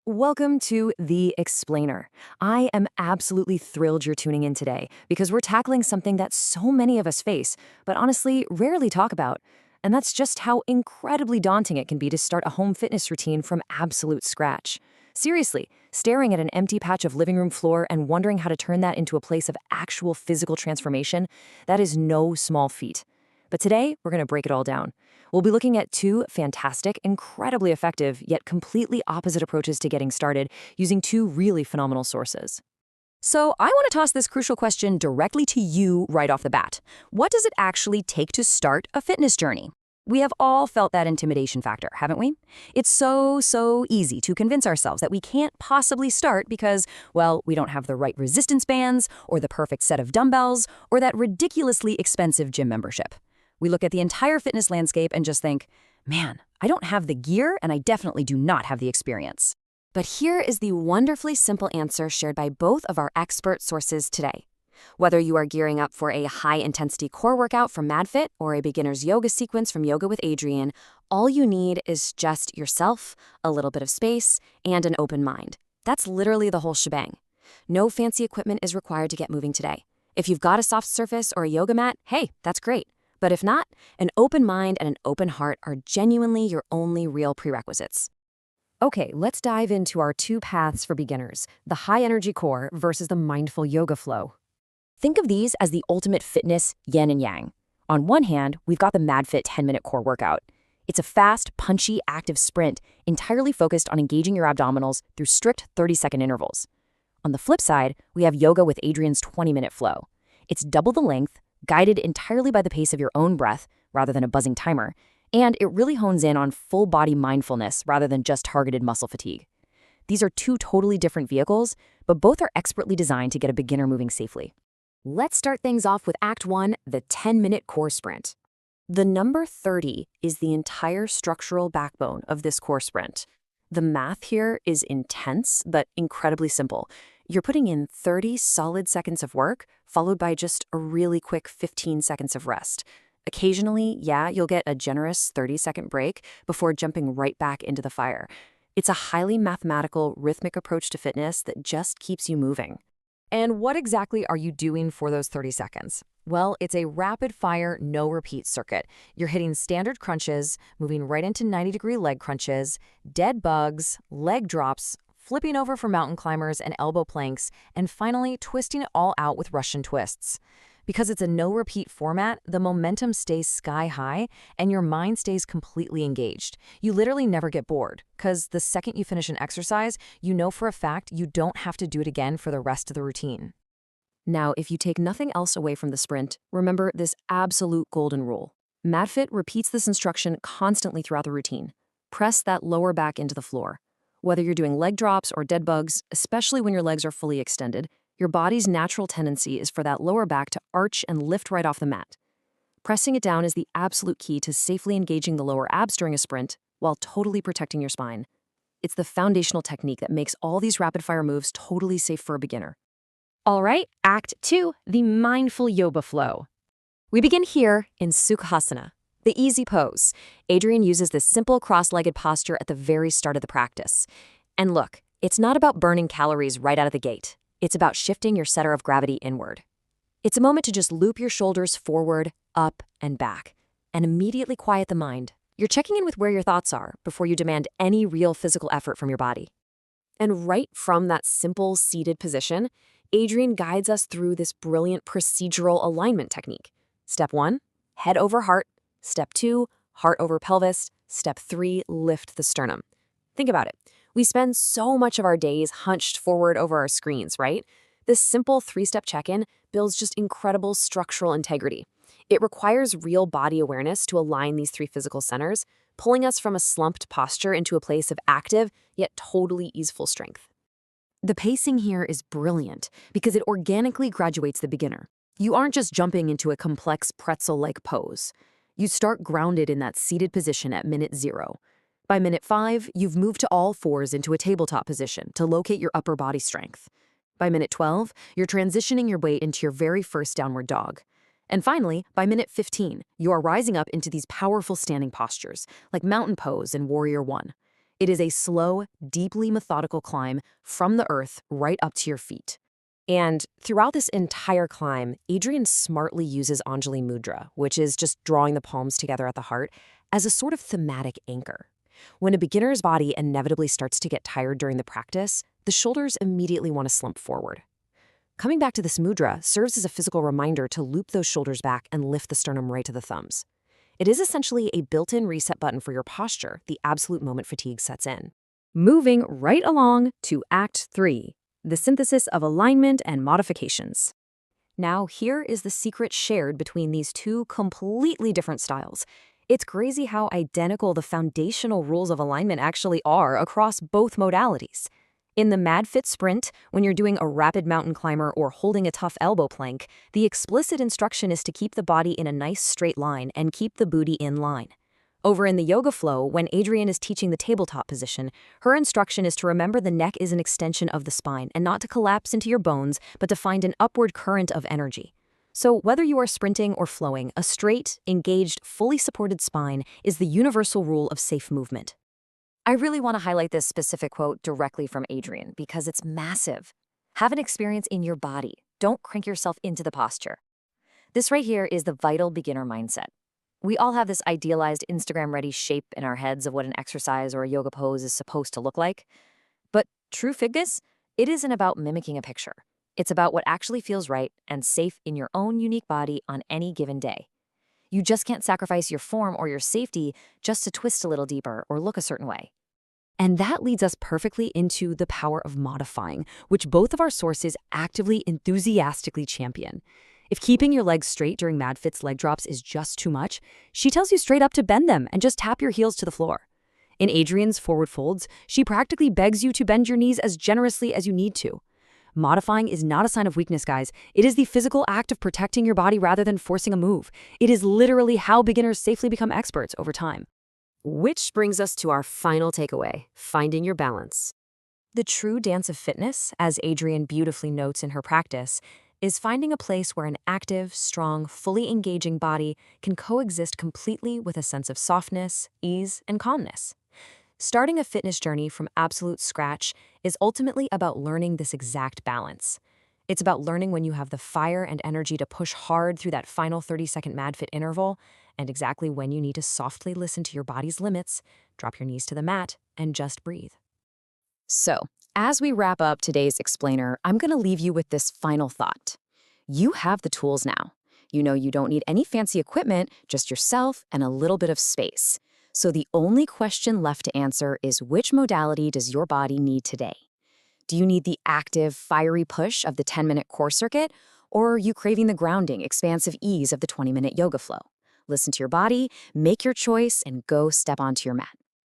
Welcome to The Explainer. I am absolutely thrilled you're tuning in today because we're tackling something that so many of us face, but honestly rarely talk about. And that's just how incredibly daunting it can be to start a home fitness routine from absolute scratch. Seriously, staring at an empty patch of living room floor and wondering how to turn that into a place of actual physical transformation, that is no small feat. But today, we're going to break it all down. We'll be looking at two fantastic, incredibly effective, yet completely opposite approaches to getting started using two really phenomenal sources. So I want to toss this crucial question directly to you right off the bat. What does it actually take to start a fitness journey? We have all felt that intimidation factor, haven't we? It's so easy to convince ourselves that we can't possibly start because, well, we don't have the right resistance bands, or the perfect set of dumbbells, or that ridiculously expensive gym membership. We look at the entire fitness landscape and just think, man, I don't have the gear and I definitely do not have the experience. But here is the wonderfully simple answer shared by both of our expert sources today. Whether you are gearing up for a high-intensity core workout from MadFit or a beginner's yoga sequence from Yoga with Adriene, all you need is just yourself, a little bit of space, and an open mind. That's literally the whole shebang. No fancy equipment is required to get moving today. If you've got a soft surface or a yoga mat, hey, that's great. But if not, an open mind and an open heart are genuinely your only real prerequisites. Okay, let's dive into our two paths for beginners, the high-energy core versus the mindful yoga flow. Think of these as the ultimate fitness yin and yang. On one hand, we've got the MadFit 10-minute core workout. It's a fast, punchy, active sprint entirely focused on engaging your abdominals through strict 30-second intervals. On the flip side, we have Yoga with Adriene's 20-minute flow. It's double the length, guided entirely by the pace of your own breath rather than a buzzing timer, and it really hones in on full-body mindfulness rather than just targeted muscle fatigue. These are two totally different vehicles, but both are expertly designed to get a beginner moving safely. Let's start things off with Act 1, the 10-minute core sprint. The number 30 is the entire structural backbone of this core sprint. The math here is intense, but incredibly simple. You're putting in 30 solid seconds of work, followed by just a really quick 15 seconds of rest. Occasionally, yeah, you'll get a generous 30-second break before jumping right back into the fire. It's a highly mathematical, rhythmic approach to fitness that just keeps you moving. And what exactly are you doing for those 30 seconds? Well, it's a rapid-fire, no-repeat circuit. You're hitting standard crunches, moving right into 90-degree leg crunches, dead bugs, leg drops, flipping over for mountain climbers and elbow planks, and finally twisting it all out with Russian twists. Because it's a no-repeat format, the momentum stays sky high and your mind stays completely engaged. You literally never get bored, because the second you finish an exercise, you know for a fact you don't have to do it again for the rest of the routine. Now, if you take nothing else away from the sprint, remember this absolute golden rule. MadFit repeats this instruction constantly throughout the routine. Press that lower back into the floor. Whether you're doing leg drops or dead bugs, especially when your legs are fully extended, your body's natural tendency is for that lower back to arch and lift right off the mat. Pressing it down is the absolute key to safely engaging the lower abs during a sprint while totally protecting your spine. It's the foundational technique that makes all these rapid-fire moves totally safe for a beginner. All right, Act 2, the mindful yoga flow. We begin here in Sukhasana, the easy pose. Adriene uses this simple cross-legged posture at the very start of the practice. And look, it's not about burning calories right out of the gate. It's about shifting your center of gravity inward. It's a moment to just loop your shoulders forward, up, and back, and immediately quiet the mind. You're checking in with where your thoughts are before you demand any real physical effort from your body. And right from that simple seated position, Adriene guides us through this brilliant procedural alignment technique. Step 1, head over heart. Step 2, heart over pelvis. Step 3, lift the sternum. Think about it. We spend so much of our days hunched forward over our screens, right? This simple 3-step check-in builds just incredible structural integrity. It requires real body awareness to align these 3 physical centers, pulling us from a slumped posture into a place of active, yet totally easeful strength. The pacing here is brilliant because it organically graduates the beginner. You aren't just jumping into a complex pretzel-like pose. You start grounded in that seated position at minute 0. By minute 5, you've moved to all fours into a tabletop position to locate your upper body strength. By minute 12, you're transitioning your weight into your very first downward dog. And finally, by minute 15, you are rising up into these powerful standing postures, like mountain pose and warrior 1. It is a slow, deeply methodical climb from the earth right up to your feet. And throughout this entire climb, Adriene smartly uses Anjali Mudra, which is just drawing the palms together at the heart, as a sort of thematic anchor. When a beginner's body inevitably starts to get tired during the practice, the shoulders immediately want to slump forward. Coming back to this mudra serves as a physical reminder to loop those shoulders back and lift the sternum right to the thumbs. It is essentially a built-in reset button for your posture the absolute moment fatigue sets in. Moving right along to Act 3, the synthesis of alignment and modifications. Now, here is the secret shared between these two completely different styles. It's crazy how identical the foundational rules of alignment actually are across both modalities. In the MadFit Sprint, when you're doing a rapid mountain climber or holding a tough elbow plank, the explicit instruction is to keep the body in a nice straight line and keep the booty in line. Over in the Yoga Flow, when Adriene is teaching the tabletop position, her instruction is to remember the neck is an extension of the spine and not to collapse into your bones, but to find an upward current of energy. So whether you are sprinting or flowing, a straight, engaged, fully supported spine is the universal rule of safe movement. I really want to highlight this specific quote directly from Adriene because it's massive. Have an experience in your body. Don't crank yourself into the posture. This right here is the vital beginner mindset. We all have this idealized Instagram-ready shape in our heads of what an exercise or a yoga pose is supposed to look like. But true fitness, it isn't about mimicking a picture. It's about what actually feels right and safe in your own unique body on any given day. You just can't sacrifice your form or your safety just to twist a little deeper or look a certain way. And that leads us perfectly into the power of modifying, which both of our sources actively, enthusiastically champion. If keeping your legs straight during MadFit's leg drops is just too much, she tells you straight up to bend them and just tap your heels to the floor. In Adriene's forward folds, she practically begs you to bend your knees as generously as you need to. Modifying is not a sign of weakness, guys. It is the physical act of protecting your body rather than forcing a move. It is literally how beginners safely become experts over time. Which brings us to our final takeaway, finding your balance. The true dance of fitness, as Adriene beautifully notes in her practice, is finding a place where an active, strong, fully engaging body can coexist completely with a sense of softness, ease, and calmness. Starting a fitness journey from absolute scratch is ultimately about learning this exact balance. It's about learning when you have the fire and energy to push hard through that final 30-second MadFit interval, and exactly when you need to softly listen to your body's limits, drop your knees to the mat, and just breathe. So, as we wrap up today's explainer, I'm going to leave you with this final thought. You have the tools now. You know you don't need any fancy equipment, just yourself and a little bit of space. So the only question left to answer is, which modality does your body need today? Do you need the active, fiery push of the 10-minute core circuit, or are you craving the grounding, expansive ease of the 20-minute yoga flow? Listen to your body, make your choice, and go step onto your mat.